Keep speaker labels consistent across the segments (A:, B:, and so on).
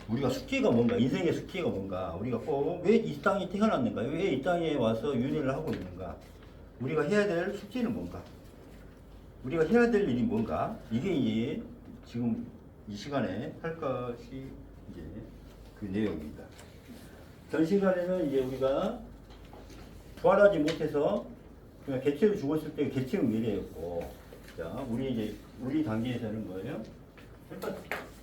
A: 우리가 숙제가 뭔가, 인생의 숙제가 뭔가, 우리가 꼭 왜 이 땅에 태어났는가, 왜 이 땅에 와서 윤회를 하고 있는가, 우리가 해야 될 숙제는 뭔가, 우리가 해야 될 일이 뭔가, 이게 이제 지금 이 시간에 할 것이 이제 그 내용입니다. 전 시간에는 이제 우리가 부활하지 못해서 그냥 개체로 죽었을 때 개체의 미래였고, 자, 우리 단계에서는 뭐예요? 일단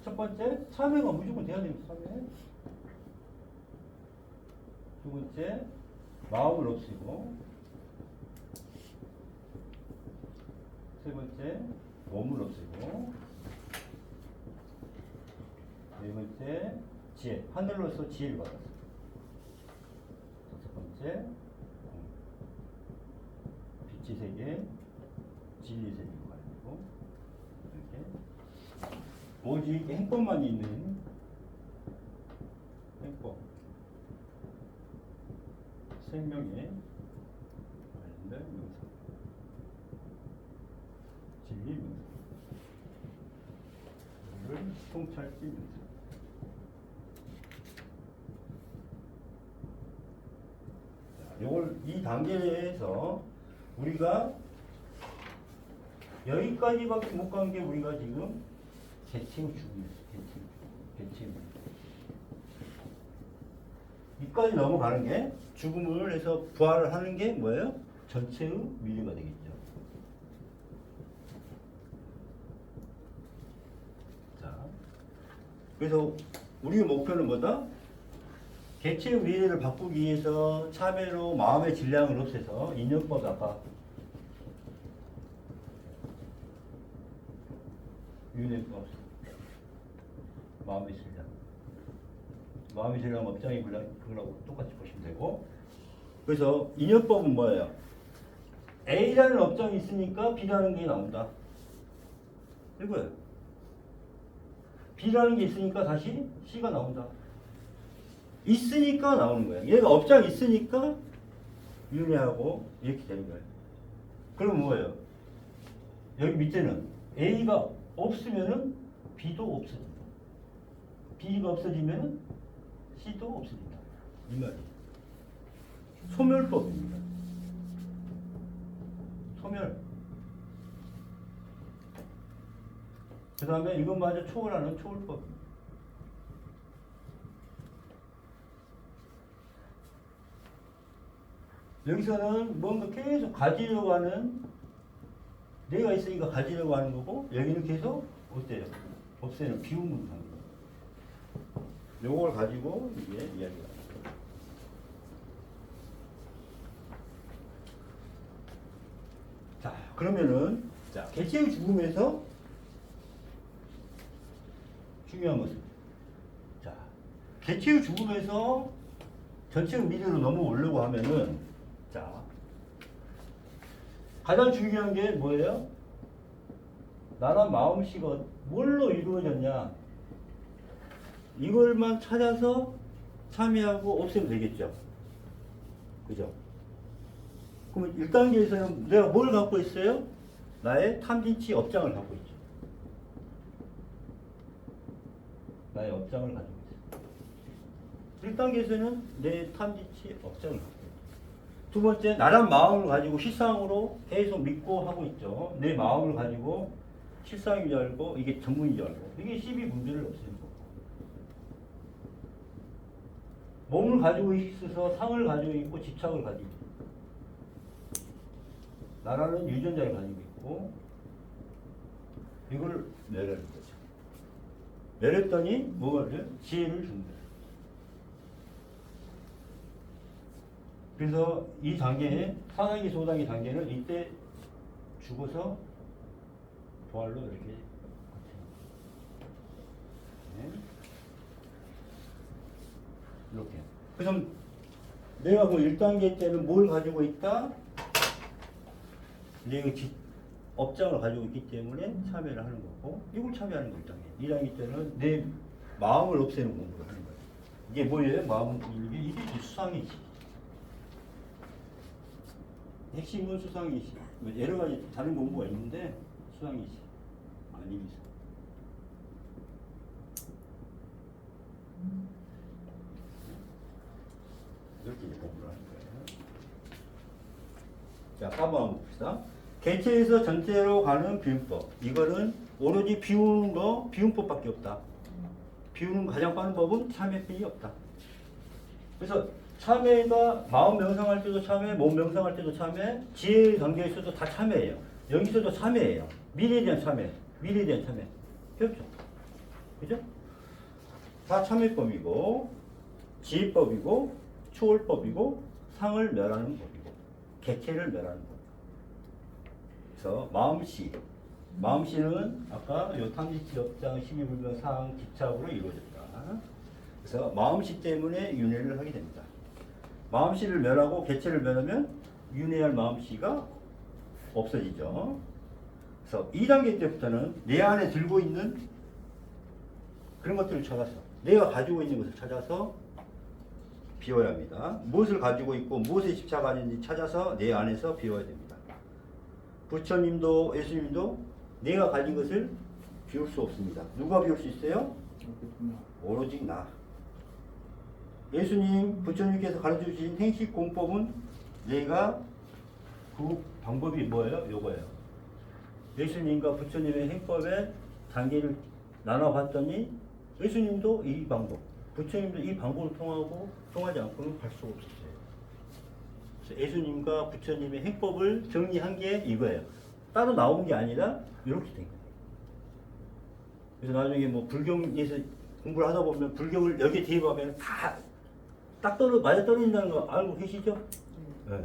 A: 첫 번째, 참여가 무조건 돼야 됩니다. 참여. 두 번째, 마음을 없애고. 세 번째, 몸을 없애고. 네 번째, 지혜. 하늘로서 지혜를 받았어요. 다섯 번째, 빛의 세계, 진리 세계로 가야 되고. 이렇게. 오직 행법만 있는 행법, 생명의 관련된 명상, 진리 명상, 이를 통찰기 명상. 요걸 이 단계에서 우리가 여기까지밖에 못 간 게 우리가 지금 개체의 죽음이었어요. 개체의. 이까지 넘어가는 게 죽음을 해서 부활을 하는 게 뭐예요? 전체의 미래가 되겠죠. 자, 그래서 우리의 목표는 뭐다? 개체의 미래를 바꾸기 위해서 참회로 마음의 질량을 없애서 인연법 아까 윤회법 마음의 질량. 마음의 질량 업장이 그거라고 똑같이 보시면 되고. 그래서 인연법은 뭐예요? A라는 업장이 있으니까 B라는 게 나온다. 이거예요. B라는 게 있으니까 다시 C가 나온다. 있으니까 나오는 거예요. 얘가 업장이 있으니까 윤회하고 이렇게 되는 거예요. 그럼 뭐예요? 여기 밑에는 A가 없으면은 B도 없어진다. B가 없어지면 C도 없어진다. 이 말이에요. 소멸법입니다. 소멸. 그 다음에 이것마저 초월하는 초월법입니다. 여기서는 뭔가 계속 가지려고 하는, 내가 있으니까 가지려고 하는 거고, 여기는 계속 어때요? 없애는 비우는 상태. 요걸 가지고 이제 이야기가 합니다. 자, 그러면은, 자, 개체의 죽음에서 중요한 것은, 자, 개체의 죽음에서 전체의 미래로 넘어오려고 하면은, 자, 가장 중요한 게 뭐예요? 나란 마음씨가 뭘로 이루어졌냐? 이걸만 찾아서 참여하고 없애면 되겠죠. 그죠? 그러면 1단계에서는 내가 뭘 갖고 있어요? 나의 탐진치 업장을 갖고 있죠. 나의 업장을 가지고 있어요. 1단계에서는 내 탐진치 업장을 갖고 있죠. 두 번째, 나란 마음을 가지고 실상으로 계속 믿고 하고 있죠. 내 마음을 가지고 실상인 줄 알고 이게 전문인 줄 알고. 이게 12분별을 없애는 거고. 몸을 가지고 있어서 상을 가지고 있고 집착을 가지고 있고. 나라는 유전자를 가지고 있고. 이걸 내려는 거죠. 내렸더니 뭐가 돼요? 지혜를 준다. 그래서 이 단계에 4단계, 5단계 단계는 이때 죽어서 부활로 이렇게 네. 이렇게. 그래서 내가 그 1단계 때는 뭘 가지고 있다? 내가 업장을 가지고 있기 때문에 참여를 하는 거고, 이걸 참여하는 거 1단계. 2단계 때는 내 마음을 없애는 공부를 하는 거예요. 이게 뭐예요? 마음, 이게 수상이지. 핵심은 수상이시. 여러 가지 다른 공부가 있는데 수상이시. 아니지. 이제 공부를 하는 거예요. 자, 4번 한번 봅시다. 개체에서 전체로 가는 비움법. 이거는 오로지 비우는 거, 비움법밖에 없다. 비우는 가장 빠른 법은 참회뿐이 없다. 그래서 참회가 마음 명상할 때도 참회, 몸 명상할 때도 참회, 지혜 관계에 있어도 다 참회예요. 여기서도 참회예요. 미래에 대한 참회, 미래에 대한 참회. 배웠죠? 그죠? 다 참회법이고, 지혜법이고, 초월법이고, 상을 멸하는 법이고, 개체를 멸하는 법. 그래서 마음씨. 마음씨는 아까 요 탐지치역장 12불명 상 기착으로 이루어졌다. 그래서 마음씨 때문에 윤회를 하게 됩니다. 마음씨를 멸하고 개체를 멸하면 윤회할 마음씨가 없어지죠. 그래서 2단계 때부터는 내 안에 들고 있는 그런 것들을 찾아서 내가 가지고 있는 것을 찾아서 비워야 합니다. 무엇을 가지고 있고 무엇에 집착하는지 찾아서 내 안에서 비워야 됩니다. 부처님도 예수님도 내가 가진 것을 비울 수 없습니다. 누가 비울 수 있어요? 오로지 나. 예수님, 부처님께서 가르쳐주신 행식 공법은 내가 그 방법이 뭐예요? 요거예요. 예수님과 부처님의 행법의 단계를 나눠봤더니 예수님도 이 방법, 부처님도 이 방법을 통하지 않고는 갈 수가 없었어요. 그래서 예수님과 부처님의 행법을 정리한 게 이거예요. 따로 나온 게 아니라 이렇게 된 거예요. 그래서 나중에 뭐 불경에서 공부를 하다 보면 불경을 여기에 대입하면 다 딱 맞아 떨어진다는 거 알고 계시죠? 네.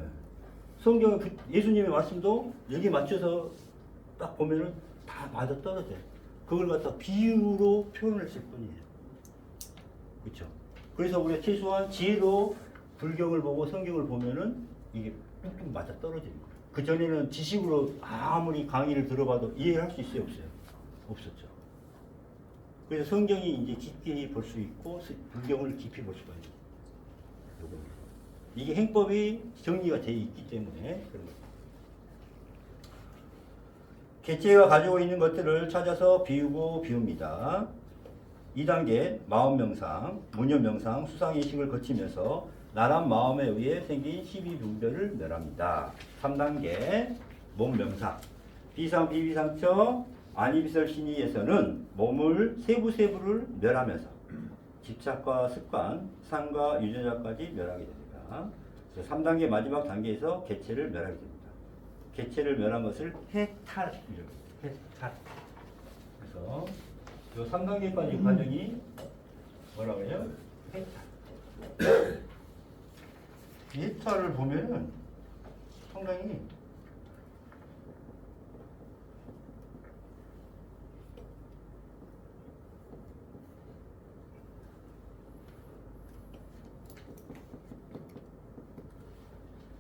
A: 성경 예수님의 말씀도 여기 맞춰서 딱 보면은 다 맞아 떨어져요. 그걸 갖다 비유로 표현을 했을 뿐이에요. 그렇죠? 그래서 우리가 최소한 지혜로 불경을 보고 성경을 보면은 이게 뚝뚝 맞아 떨어지는 거예요. 그 전에는 지식으로 아무리 강의를 들어봐도 이해를 할 수 있어요, 없어요? 없었죠. 그래서 성경이 이제 깊게 볼 수 있고 불경을 깊이 볼 수가 있는 요겁니다. 이게 행법이 정리가 되어 있기 때문에 그런 거예요. 개체가 가지고 있는 것들을 찾아서 비우고 비웁니다. 2단계 마음 명상, 문념 명상, 수상의식을 거치면서 나란 마음에 의해 생긴 12분별을 멸합니다. 3단계 몸 명상, 비상 비비상처 아니비설신이에서는 몸을 세부를 멸하면서 집착과 습관, 상과 유전자까지 멸하게 됩니다. 그래서 3단계 마지막 단계에서 개체를 멸하게 됩니다. 개체를 멸한 것을 해탈. 해탈. 그래서 이 3단계까지 과정이 뭐라고 해요? 해탈. 이 해탈을 보면은 상당히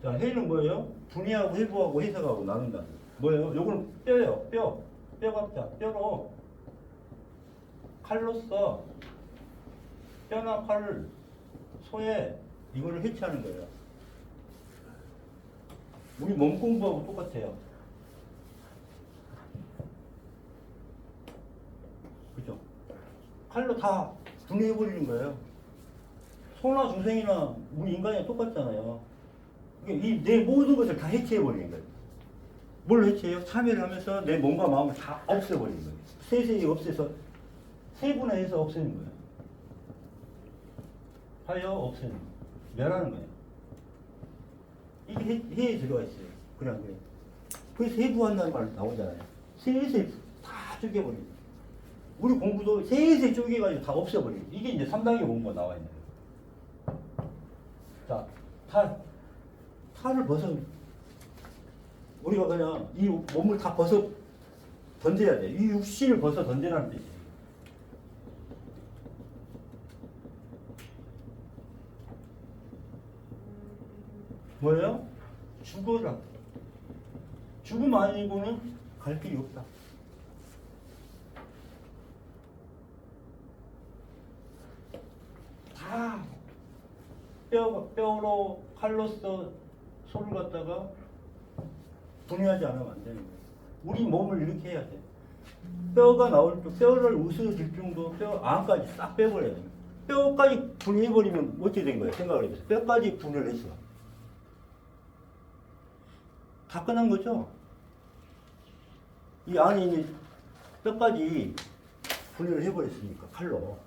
A: 자, 해는 뭐예요? 분해하고 해부하고 해석하고 나눈다. 뭐예요? 요거는 뼈예요. 뼈 같다. 뼈로 칼로써 뼈나 칼을 소에 이거를 해체하는 거예요. 우리 몸 공부하고 똑같아요. 그죠? 칼로 다 분해해버리는 거예요. 소나 중생이나 우리 인간이랑 똑같잖아요. 이 내 모든 것을 다 해체해버리는 거예요. 뭘 해체해요? 참여를 하면서 내 몸과 마음을 다 없애버리는 거예요. 세세히 없애서 세분화해서 없애는 거예요. 하여 없애는 거예요. 멸하는 거예요. 이게 해에 들어가 있어요. 그냥 그래. 그래서 해부한다는 말 나오잖아요. 세세히 다 쪼개버리는 거예요. 우리 공부도 세세히 쪼개가지고 다 없애버리는 거예요. 이게 이제 3단계 공부가 나와 있는 거예요. 자, 탈을 벗어. 우리가 그냥 이 몸을 다 벗어 던져야 돼. 이 육신을 벗어 던져라는 뜻이에요. 뭐예요? 죽어라. 죽음 아니고는 갈 길이 없다. 다 뼈로 칼로써 소를 갖다가 분해하지 않으면 안 되는 거예요. 우리 몸을 이렇게 해야 돼. 뼈가 나올 때 뼈를 웃어질 정도 뼈 안까지 싹 빼버려야 돼요. 뼈까지 분해해버리면 어떻게 된 거예요? 생각을 해보세요. 뼈까지 분해를 했어. 다 끝난 거죠? 이 안에 있는 뼈까지 분해를 해버렸으니까, 칼로.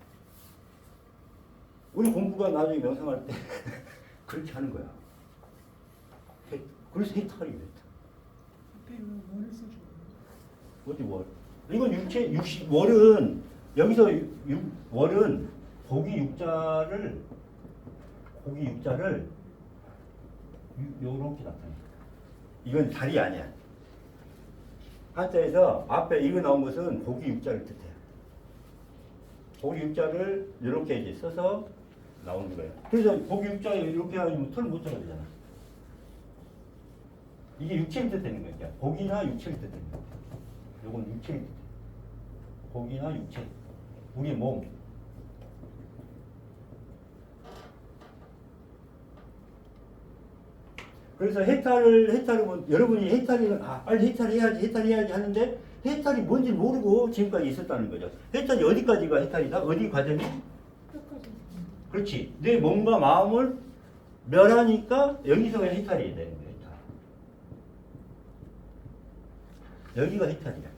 A: 우리 공부가 나중에 명상할 때 그렇게 하는 거야. 그래서 해탈이에요, 해탈.
B: 앞에 뭐를 써줘?
A: 어디 월? 이건 육체, 월은, 여기서 월은 고기 육자를 요렇게 나타내. 이건 달이 아니야. 한자에서 앞에 이거 나온 것은 고기 육자를 뜻해요. 고기 육자를 이렇게 이제 써서 나오는 거예요. 그래서 고기 육자에 이렇게 하면 털 못 잡아야 되잖아. 이게 육체를 뜻하는 거야. 고기나 육체를 뜻하는 거야. 요건 육체를 뜻해. 고기나 육체. 우리의 몸. 그래서 해탈을 뭐, 여러분이 해탈이, 빨리 해탈해야지 하는데, 해탈이 뭔지 모르고 지금까지 있었다는 거죠. 해탈이 어디까지가 해탈이다? 어디 과정이?
B: 끝까지.
A: 그렇지. 내 몸과 마음을 멸하니까 여기서 해탈이 되는 거예요. 해탈. 여기가 해탈이야.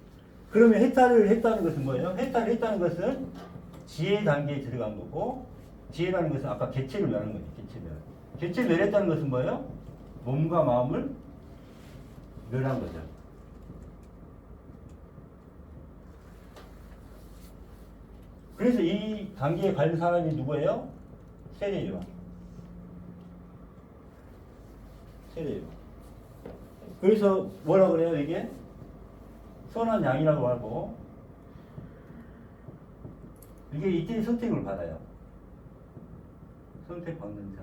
A: 그러면 해탈을 했다는 것은 뭐예요? 해탈을 했다는 것은 지혜 단계에 들어간 거고, 지혜라는 것은 아까 개체를 멸하는 거지. 개체를 멸했다는 것은 뭐예요? 몸과 마음을 멸한 거죠. 그래서 이 단계에 갈 사람이 누구예요? 세례요. 세례요. 그래서 뭐라 그래요, 이게? 선한 양이라고 하고, 이게 이때 선택을 받아요. 선택받는 자.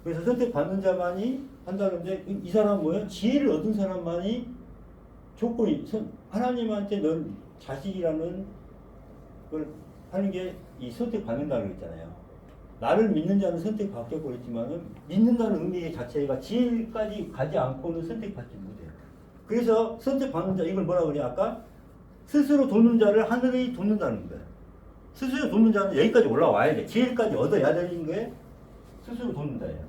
A: 그래서 선택받는 자만이 한다는데, 이 사람은 뭐예요? 지혜를 얻은 사람만이 조건이, 하나님한테 넌 자식이라는 걸 하는 게 이 선택받는다는 거 있잖아요. 나를 믿는 자는 선택받겠고 그랬지만은, 믿는다는 의미 자체가 지혜까지 가지 않고는 선택받지 못해요. 그래서 선택받는 자, 이걸 뭐라고 그래요? 아까? 스스로 돕는 자를 하늘이 돕는다는 거예요. 스스로 돕는 자는 여기까지 올라와야 돼. 지혜까지 얻어야 되는 게 스스로 돕는 자예요.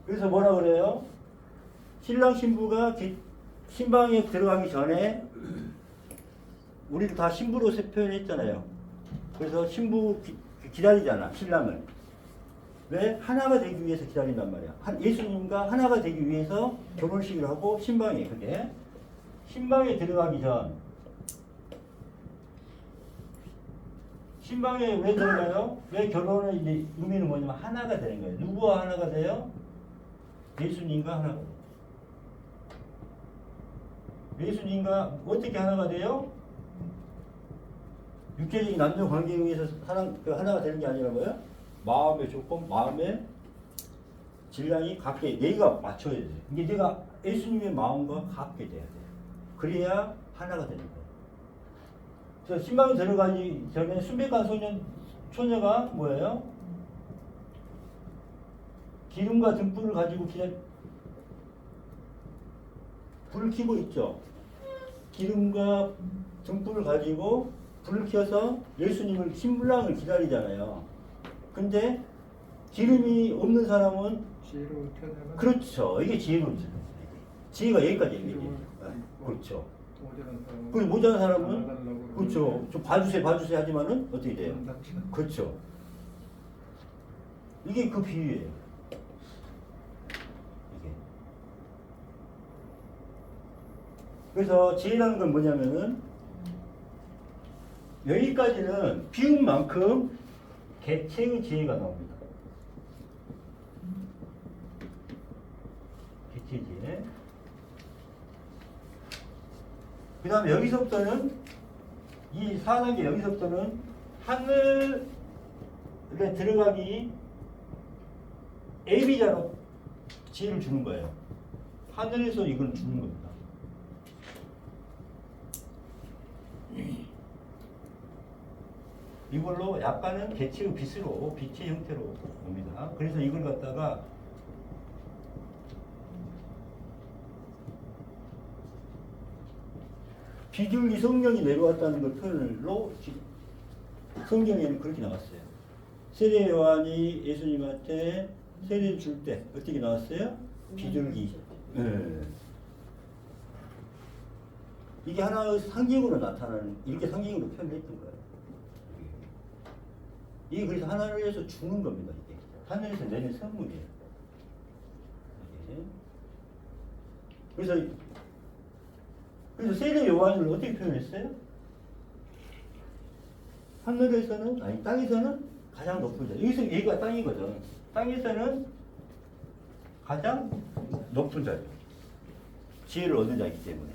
A: 그래서 뭐라 그래요? 신랑 신부가 신방에 들어가기 전에 우리도 다 신부로 표현했잖아요. 그래서 신부 기다리잖아, 신랑을. 왜? 하나가 되기 위해서 기다린단 말이야. 예수님과 하나가 되기 위해서 결혼식을 하고 신방에, 그게 신방에 들어가기 전, 신방에 왜 들어가요? 왜 결혼의 이제 의미는 뭐냐면 하나가 되는 거예요. 누구와 하나가 돼요? 예수님과 하나가 돼요. 예수님과 어떻게 하나가 돼요? 육체적인 남녀 관계에 의해서 하나가 되는 게 아니라 뭐예요? 마음의 조건, 마음의 질량이 같게, 내가 맞춰야 돼. 이게 내가 예수님의 마음과 같게 돼야 돼. 그래야 하나가 되는 거예요. 그래서 신방에 들어가기 전에 순백한 처녀가 뭐예요? 기름과 등불을 가지고 불을 켜고 있죠. 기름과 등불을 가지고 불을 켜서 예수님을, 신랑을 기다리잖아요. 근데 기름이 없는 사람은
B: 지혜로 태어나면.
A: 그렇죠. 이게 지혜로운 사람. 지혜가 여기까지 얘기해. 그렇죠. 그 모자란 사람은 그렇죠. 좀 봐주세요 하지만은 어떻게 돼요? 그렇죠. 이게 그 비유예요. 이게. 그래서 지혜라는 건 뭐냐면은 여기까지는 비운 만큼 개체의 지혜가 나옵니다. 개체의 지혜. 그 다음에 여기서부터는 이 4단계 여기서부터는 하늘에 들어가기 예비자로 지혜를 주는 거예요. 하늘에서 이걸 주는 겁니다. 이걸로 약간은 개체의 빛으로, 빛의 형태로 옵니다. 그래서 이걸 갖다가 비둘기 성령이 내려왔다는 걸 표현으로 성경에는 그렇게 나왔어요. 세례 요한이 예수님한테 세례를 줄 때 어떻게 나왔어요? 비둘기. 예. 이게 하나의 상징으로 나타나는, 이렇게 상징으로 표현했던 거예요. 이게 그래서 하늘에서 주는 겁니다. 이게 하늘에서 내린 선물이에요. 이게. 그래서 세례 요한을 어떻게 표현했어요? 하늘에서는, 아니 땅에서는 가장 높은 자. 여기서 얘가 땅이거든. 땅에서는 가장 높은 자죠. 지혜를 얻는 자이기 때문에.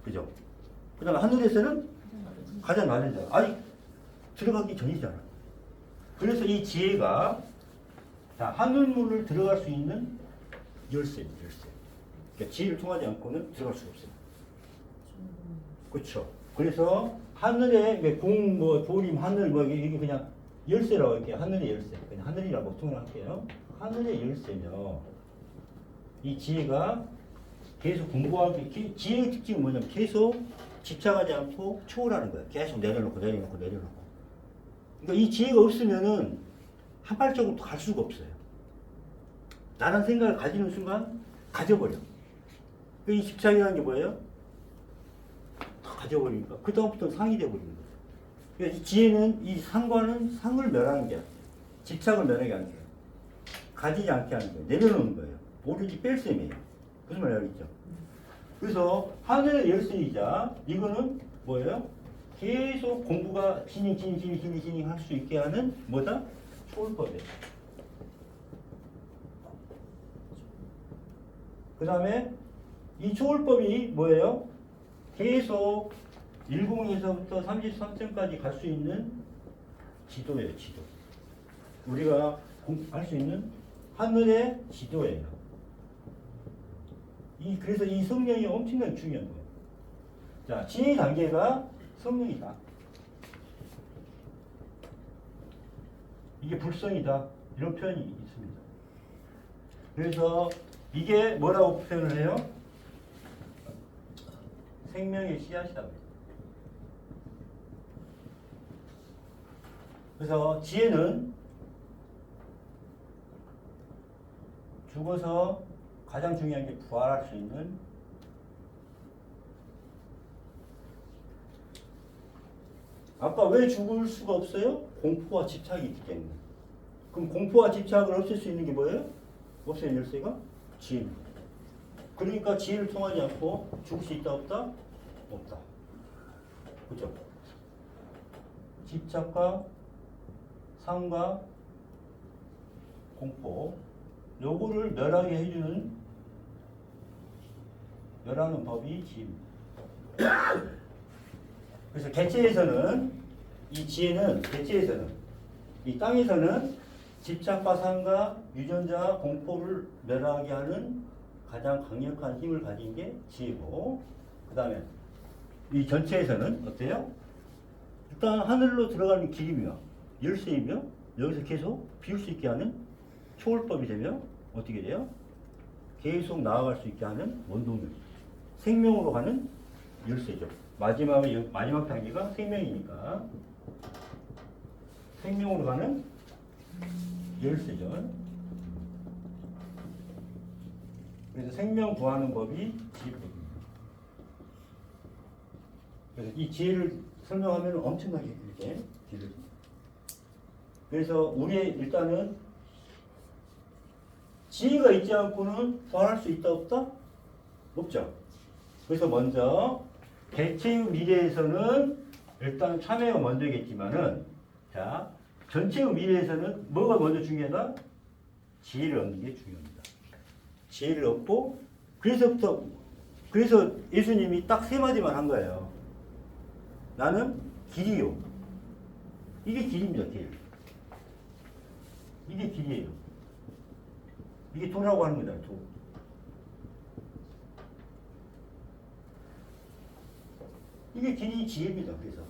A: 그죠? 그 다음에 하늘에서는 가장 낮은 자. 아직 들어가기 전이잖아. 그래서 이 지혜가, 자, 하늘문을 들어갈 수 있는 열쇠입니다. 열쇠. 그러니까 지혜를 통하지 않고는 들어갈 수가 없어요. 그렇죠. 그래서 하늘에 왜 공, 뭐 도림, 하늘, 뭐 이게 그냥 열쇠라고 할게요. 하늘의 열쇠. 그냥 하늘이라고 통일할게요. 하늘의 열쇠며 이 지혜가 계속 공부하기, 지혜의 특징은 뭐냐면 계속 집착하지 않고 초월하는 거예요. 계속 내려놓고 내려놓고 내려놓고. 그러니까 이 지혜가 없으면은 한 발짝으로 갈 수가 없어요. 나란 생각을 가지는 순간 가져버려. 이 집착이라는 게 뭐예요? 다 가져버리니까 그 다음부터는 상이 되어버리는 거예요. 그러니까 이 지혜는 이 상과는 상을 멸하는 게 아니라 집착을 멸하게 하는 거예요. 가지지 않게 하는 거예요. 내려놓는 거예요. 오로지 뺄셈이에요. 무슨 말이 알겠죠? 그래서 하늘의 열쇠이자 이거는 뭐예요? 계속 공부가 진행 할 수 있게 하는 뭐다? 초월법이에요. 그 다음에 이 초월법이 뭐예요? 계속 10에서부터 33점까지 갈 수 있는 지도예요. 지도. 우리가 할 수 있는 하늘의 지도예요. 그래서 이 성령이 엄청나게 중요한 거예요. 자, 지혜 단계가 성령이다. 이게 불성이다. 이런 표현이 있습니다. 그래서 이게 뭐라고 표현을 해요? 생명의 씨앗이다. 그래서 지혜는 죽어서 가장 중요한 게 부활할 수 있는 아까 왜 죽을 수가 없어요? 공포와 집착이 있기 때문에. 그럼 공포와 집착을 없앨 수 있는 게 뭐예요? 없애는 열쇠가? 지혜입니다. 그러니까 지혜를 통하지 않고 죽을 수 있다 없다? 없다. 그죠? 집착과 상과 공포 요거를 멸하게 해주는 멸하는 법이 지혜입니다. 그래서 개체에서는 이 지혜는 개체에서는 이 땅에서는 집착과 상과 유전자 공포를 멸하게 하는 가장 강력한 힘을 가진 게 지혜고 그 다음에 이 전체에서는 어때요? 일단 하늘로 들어가는 길이며 열쇠이며 여기서 계속 비울 수 있게 하는 초월법이 되며 어떻게 돼요? 계속 나아갈 수 있게 하는 원동력 생명으로 가는 열쇠죠. 마지막 단계가 생명이니까 생명으로 가는 열쇠죠. 그래서 생명 구하는 법이 지혜법입니다. 그래서 이 지혜를 설명하면 엄청나게 이렇게 길어집니다. 그래서 우리의 일단은 지혜가 있지 않고는 부활할 수 있다 없다? 없죠. 그래서 먼저 개체의 미래에서는 일단 참회가 먼저겠지만은 자 전체의 미래에서는 뭐가 먼저 중요하다? 지혜를 얻는 게 중요합니다. 지혜를 얻고 그래서 예수님이 딱 세 마디만 한 거예요. 나는 길이요. 이게 길입니다. 길. 이게 길이에요. 이게 도라고 하는 거잖아요. 도. 이게 길이 지혜입니다. 그래서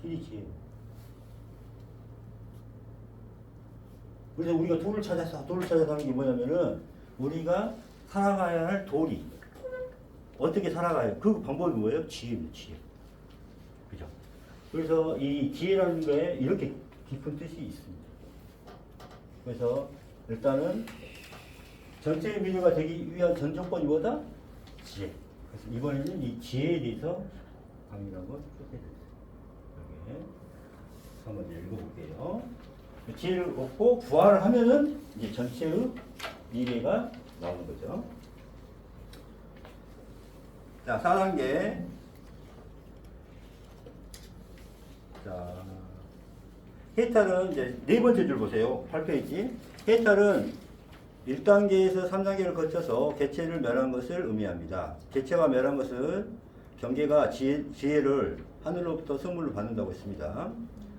A: 길이 지혜. 그래서 우리가 돌을 찾아서 하는 게 뭐냐면은 우리가 살아가야 할 도리 어떻게 살아가요? 그 방법이 뭐예요? 지혜입니다. 지혜. 그죠? 그래서 이 지혜라는 거에 이렇게 깊은 뜻이 있습니다. 그래서 일단은 전체의 미래가 되기 위한 전 조건이 뭐다? 지혜. 그래서 이번에는 이 지혜에 대해서 강의를 한번 쭉 해드렸어요. 여기 한번 읽어볼게요. 지혜를 얻고 부활을 하면은 이제 전체의 미래가 나오는 거죠. 자, 4단계. 자, 해탈은 이제 네 번째 줄 보세요. 8페이지. 해탈은 1단계에서 3단계를 거쳐서 개체를 멸한 것을 의미합니다. 개체가 멸한 것은 경계가 지혜를 하늘로부터 선물로 받는다고 했습니다.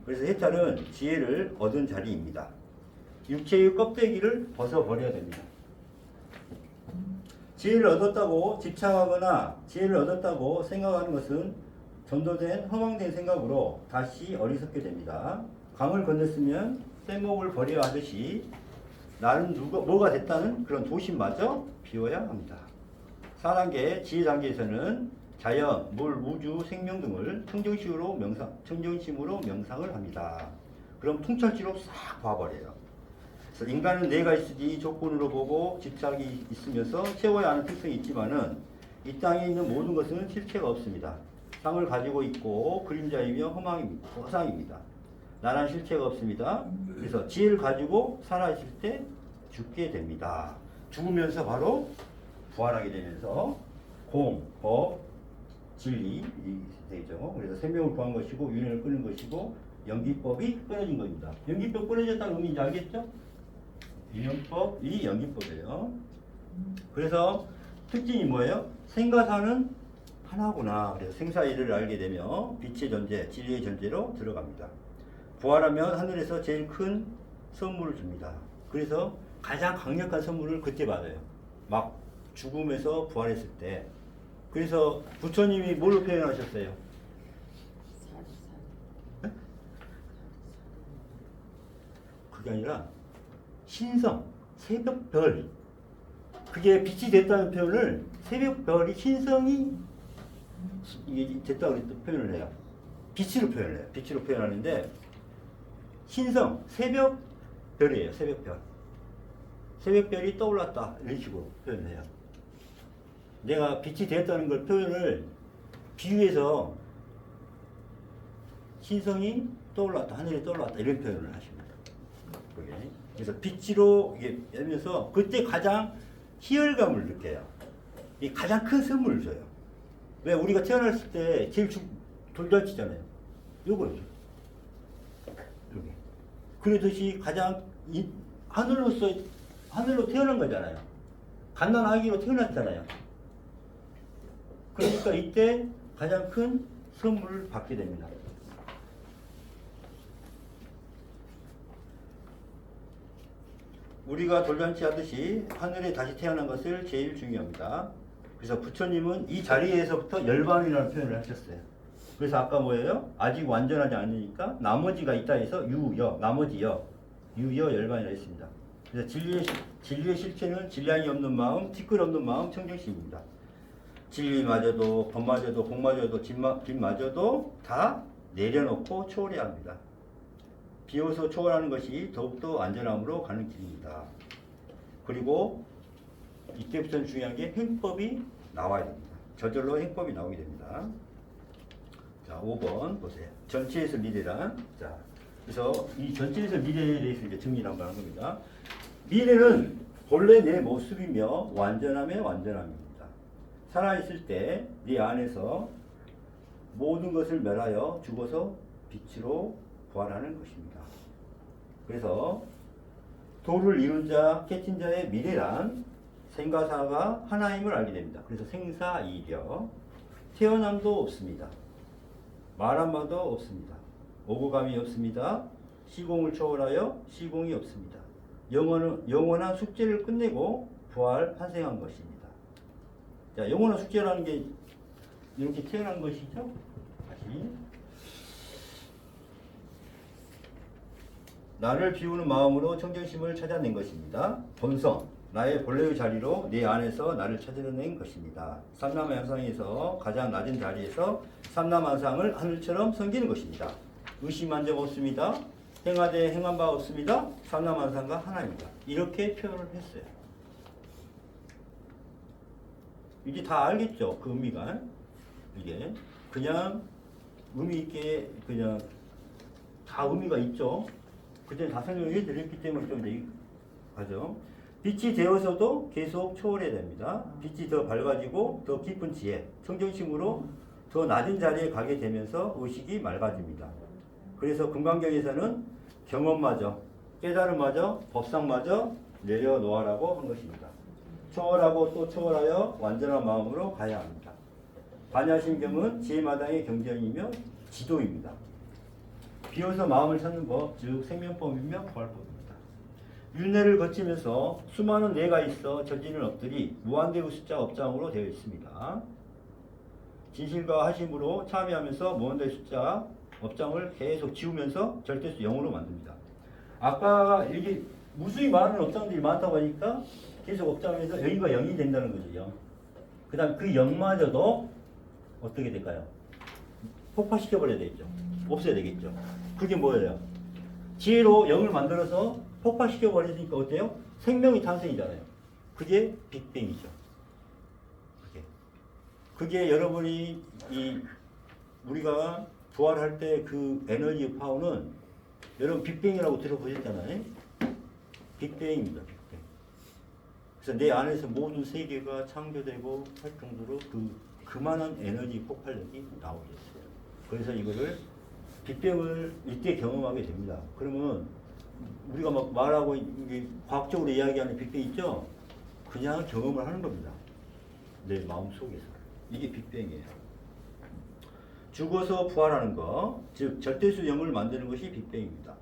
A: 그래서 해탈은 지혜를 얻은 자리입니다. 육체의 껍데기를 벗어버려야 됩니다. 지혜를 얻었다고 집착하거나 지혜를 얻었다고 생각하는 것은 전도된 허망된 생각으로 다시 어리석게 됩니다. 강을 건넜으면 뗏목을 버려야 하듯이 나는 뭐가 됐다는 그런 도심마저 비워야 합니다. 4단계 지혜 단계에서는 자연, 물, 우주, 생명 등을 청정심으로 명상을 합니다. 그럼 통찰지로 싹 봐버려요. 그래서 인간은 내가 있으니 조건으로 보고 집착이 있으면서 채워야 하는 특성이 있지만은 이 땅에 있는 모든 것은 실체가 없습니다. 상을 가지고 있고 그림자이며 허상입니다. 나란 실체가 없습니다. 그래서 지혜를 가지고 살아있을 때 죽게 됩니다. 죽으면서 바로 부활하게 되면서 공, 법, 진리 이 되죠. 그래서 생명을 구한 것이고 윤회를 끊은 것이고 연기법이 끊어진 겁니다. 연기법 끊어졌다는 의미인지 알겠죠? 유연법이 연기법이에요. 그래서 특징이 뭐예요? 생과사는 하나구나. 그래서 생사일을 알게 되며 빛의 존재, 진리의 존재로 들어갑니다. 부활하면 하늘에서 제일 큰 선물을 줍니다. 그래서 가장 강력한 선물을 그때 받아요. 막 죽음에서 부활했을 때. 그래서 부처님이 뭘로 표현하셨어요? 네? 그게 아니라 신성, 새벽별. 그게 빛이 됐다는 표현을 새벽별이 신성이 이게 됐다고 표현을 해요. 빛으로 표현을 해요. 빛으로 표현하는데 신성, 새벽별이에요. 새벽별. 새벽별이 떠올랐다. 이런 식으로 표현을 해요. 내가 빛이 되었다는 걸 표현을 비유해서 신성이 떠올랐다. 하늘에 떠올랐다. 이런 표현을 하십니다. 그게. 그래서 빛으로 이게 하면서 그때 가장 희열감을 느껴요. 이 가장 큰 선물을 줘요. 왜 우리가 태어났을 때 제일 돌잔치잖아요. 요거요. 여기. 그러듯이 가장 하늘로 태어난 거잖아요. 갓난아기로 태어났잖아요. 그러니까 이때 가장 큰 선물을 받게 됩니다. 우리가 돌잔치 하듯이 하늘에 다시 태어난 것을 제일 중요합니다. 그래서 부처님은 이 자리에서부터 열반이라는 표현을 하셨어요. 그래서 아까 뭐예요? 아직 완전하지 않으니까 나머지가 있다 해서 유여, 나머지여, 유여 열반이라 했습니다. 그래서 진리의 실체는 질량이 없는 마음, 티끌 없는 마음, 청정심입니다. 진리마저도, 법마저도, 복마저도, 빛마저도 다 내려놓고 초월해야 합니다. 비로소 초월하는 것이 더욱더 안전함으로 가는 길입니다. 그리고 이때부터는 중요한 게 행법이 나와야 됩니다. 저절로 행법이 나오게 됩니다. 자, 5번 보세요. 전체에서 미래란. 자, 그래서 이 전체에서 미래에 대해서 이제 정리를 한번 하는 겁니다. 미래는 본래 내 모습이며 완전함의 완전함입니다. 살아있을 때 네 안에서 모든 것을 멸하여 죽어서 빛으로 부활하는 것입니다. 그래서 도를 이룬 자, 깨친 자의 미래란 생과사가 하나임을 알게 됩니다. 그래서 생사이력, 태어남도 없습니다. 말 한마도 없습니다. 오고감이 없습니다. 시공을 초월하여 시공이 없습니다. 영원한 숙제를 끝내고 부활 환생한 것입니다. 자, 영원한 숙제라는 게 이렇게 태어난 것이죠. 다시. 나를 비우는 마음으로 청정심을 찾아낸 것입니다. 본성, 나의 본래의 자리로 내 안에서 나를 찾아낸 것입니다. 삼남한상에서 가장 낮은 자리에서 삼남한상을 하늘처럼 섬기는 것입니다. 의심한 적 없습니다. 행하되 행한 바 없습니다. 삼남한상과 하나입니다. 이렇게 표현을 했어요. 이제 다 알겠죠? 그 의미가. 이게 그냥 의미 있게 그냥 다 의미가 있죠. 그때 다 설명해 드렸기 때문에 좀 이제 가죠. 빛이 되어서도 계속 초월해야 됩니다. 빛이 더 밝아지고 더 깊은 지혜, 청정심으로 더 낮은 자리에 가게 되면서 의식이 맑아집니다. 그래서 금강경에서는 경험마저, 깨달음마저, 법상마저 내려놓아라고 한 것입니다. 초월하고 또 초월하여 완전한 마음으로 가야 합니다. 반야심경은 지혜마당의 경전이며 지도입니다. 비로소 마음을 찾는 법, 즉 생명법이며 부활법입니다. 윤회를 거치면서 수많은 뇌가 있어 저지는 업들이 무한대의 숫자 업장으로 되어 있습니다. 진실과 하심으로 참여하면서 무한대의 숫자 업장을 계속 지우면서 절대수 0으로 만듭니다. 아까 이게 무수히 많은 업장들이 많다고 하니까 계속 업장에서 여기가 0이 된다는 거죠. 0. 그 다음 그 0마저도 어떻게 될까요? 폭파시켜버려야 되겠죠. 없애야 되겠죠. 그게 뭐예요? 지혜로 0을 만들어서 폭파시켜버리니까 어때요? 생명이 탄생이잖아요. 그게 빅뱅이죠. 그게 여러분이 우리가 부활할 때 그 에너지 파워는 여러분 빅뱅이라고 들어보셨잖아요. 빅뱅입니다. 빅뱅. 그래서 내 안에서 모든 세계가 창조되고 할 정도로 그만한 에너지 폭발력이 나오겠어요. 그래서 이거를 빅뱅을 이때 경험하게 됩니다. 그러면 우리가 막 말하고 이게 과학적으로 이야기하는 빅뱅 있죠? 그냥 경험을 하는 겁니다. 내 마음 속에서. 이게 빅뱅이에요. 죽어서 부활하는 것, 즉 절대수 0을 만드는 것이 빅뱅입니다.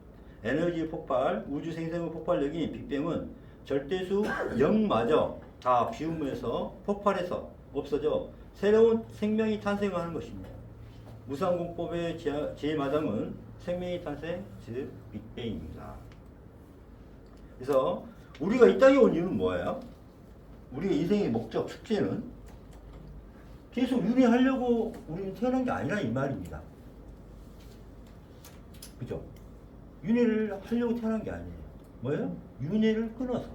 A: 에너지 폭발, 우주 생성의 폭발력인 빅뱅은 절대수 0마저 다 비우면서 폭발해서 없어져 새로운 생명이 탄생하는 것입니다. 무상공법의 제 마담은 생명의 탄생, 즉 빅뱅입니다. 그래서 우리가 이 땅에 온 이유는 뭐예요? 우리의 인생의 목적, 축제는 계속 윤회하려고 우리는 태어난 게 아니라 이 말입니다. 그죠? 윤회를 하려고 태어난 게 아니에요. 뭐예요? 윤회를 끊어서.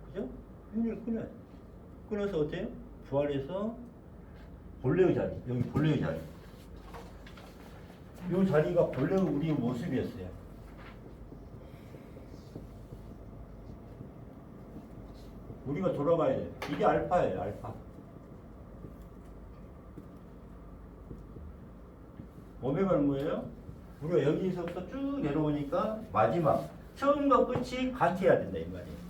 A: 그죠? 윤회를 끊어요. 끊어서 어때요? 부활해서 본래의 자리, 여기 본래의 자리. 이 자리가 본래의 우리의 모습이었어요. 우리가 돌아가야 돼요. 이게 알파예요, 알파. 오메가는 뭐예요? 우리가 여기서부터 쭉 내려오니까 마지막 처음과 끝이 같아야 된다 이 말이에요.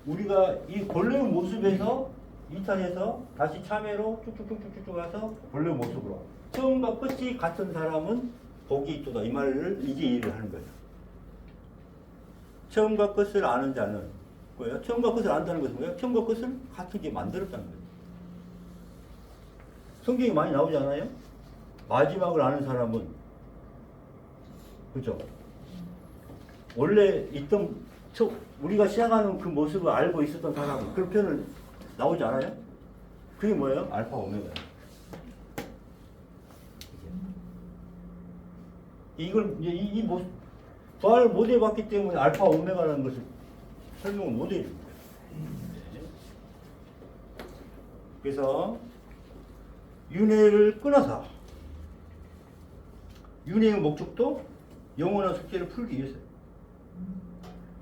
A: 우리가 이 본래의 모습에서 이탈해서 다시 참회로 쭉쭉쭉쭉쭉 가서 본래의 모습으로 처음과 끝이 같은 사람은 복이 있도다 이 말을 이제 이해를 하는 거예요. 처음과 끝을 아는 자는 뭐예요? 처음과 끝을 안다는 것은 뭐예요? 처음과 끝을 같게 만들었다는 거예요. 성경이 많이 나오지 않아요? 마지막을 아는 사람은 그죠? 원래 있던 우리가 시작하는 그 모습을 알고 있었던 사람은 그런 표현을 나오지 않아요? 그게 뭐예요? 알파 오메가예요. 이걸 이제 이 모습 부활을 못 해봤기 때문에 알파 오메가라는 것을 설명을 못 해줍니다. 그래서 윤회를 끊어서 윤회의 목적도 영원한 숙제를 풀기 위해서요.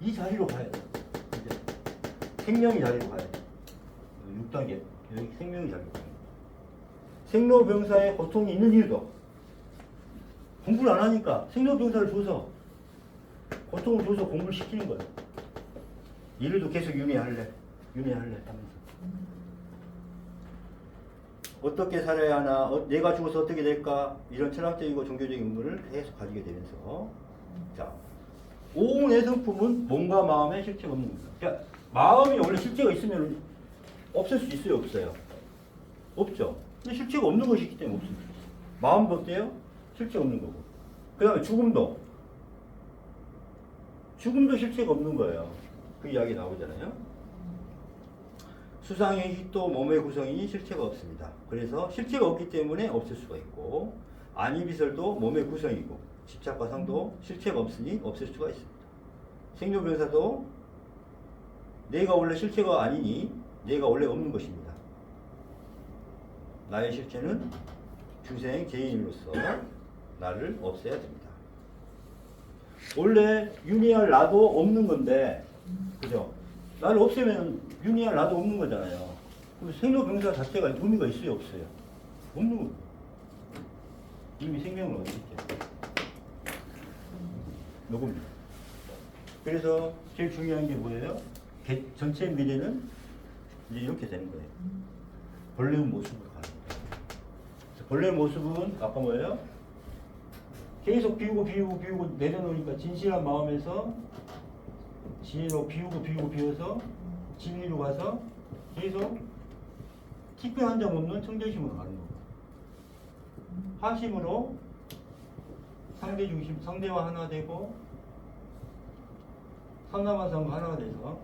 A: 이 자리로 가야 돼. 생명의 자리로 가야 돼. 6단계. 여기 생명의 자리로 가야 돼. 생로병사의 고통이 있는 이유도 공부를 안 하니까 생로병사를 줘서 고통을 줘서 공부를 시키는 거예요. 이래도 계속 윤회할래 하면서. 어떻게 살아야 하나, 내가 죽어서 어떻게 될까, 이런 철학적이고 종교적인 의문을 계속 가지게 되면서, 자, 오운의 성품은 몸과 마음에 실체가 없는 겁니다. 그러니까 마음이 원래 실체가 있으면 없을 수 있어요, 없어요? 없죠. 근데 실체가 없는 것이기 때문에 없습니다. 마음도 어때요? 실체가 없는 거고. 그 다음에 죽음도 실체가 없는 거예요. 그 이야기 나오잖아요. 수상의 희또 몸의 구성이 실체가 없습니다. 그래서 실체가 없기 때문에 없을 수가 있고, 안이비설도 몸의 구성이고, 집착과 상도 실체가 없으니 없을 수가 있습니다. 생로병사도 내가 원래 실체가 아니니 내가 원래 없는 것입니다. 나의 실체는 중생 개인으로서 나를 없애야 됩니다. 원래 윤회할 나도 없는 건데, 그죠? 나를 없애면 윤회할 나도 없는 거잖아요. 그럼 생로병사 자체가 의미가 있어요, 없어요? 없는 거예요. 이미 생명을 어디 있죠? 요겁니다. 그래서 제일 중요한 게 뭐예요? 전체 미래는 이제 이렇게 되는 거예요. 본래의 모습으로 가는 거예요. 본래의 모습은 아까 뭐예요? 계속 비우고 내려놓으니까 진실한 마음에서 진리로 비워서 진리로 가서 계속 특별 한 점 없는 청정심으로 가는 거예요. 화심으로 상대 중심, 상대와 하나 되고 삼남한상과 하나 돼서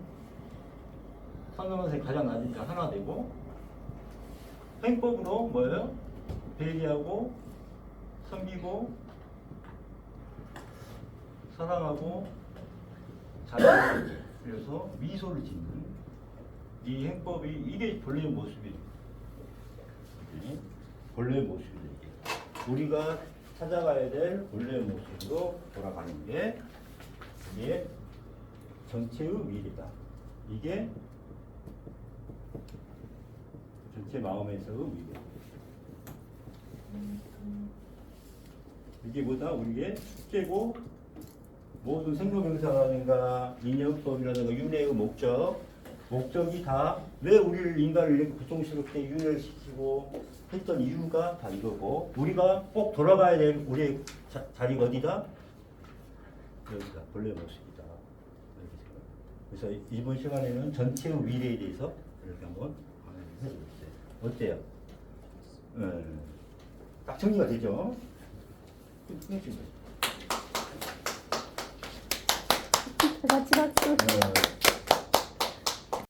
A: 삼남한상이 가장 낮으니까 하나 되고, 행법으로 뭐예요? 배려하고 섬기고 사랑하고 잘하고 그래서 미소를 짓는 이 행법이 이게 본래의 모습이에요. 본래의 모습이에요. 우리가 찾아가야 될 본래의 모습으로 돌아가는 게 이게 전체의 미래다. 이게 전체 마음에서의 미래. 이게 뭐다? 우리의 숙제고, 모든 생로병사라든가 인연법이라든가 윤회의 목적이 다 왜 우리를 인간을 이렇게 고통스럽게 윤회를 시키고 했던 이유가 다 이거고, 우리가 꼭 돌아가야 될 우리의 자리가 어디다? 여기다. 본래의 모습이다. 이렇게 생각합니다. 그래서 이번 시간에는 전체의 미래에 대해서 이렇게 한번 해보겠어요. 어때요? 딱 정리가 되죠?
C: 다 같이 박수.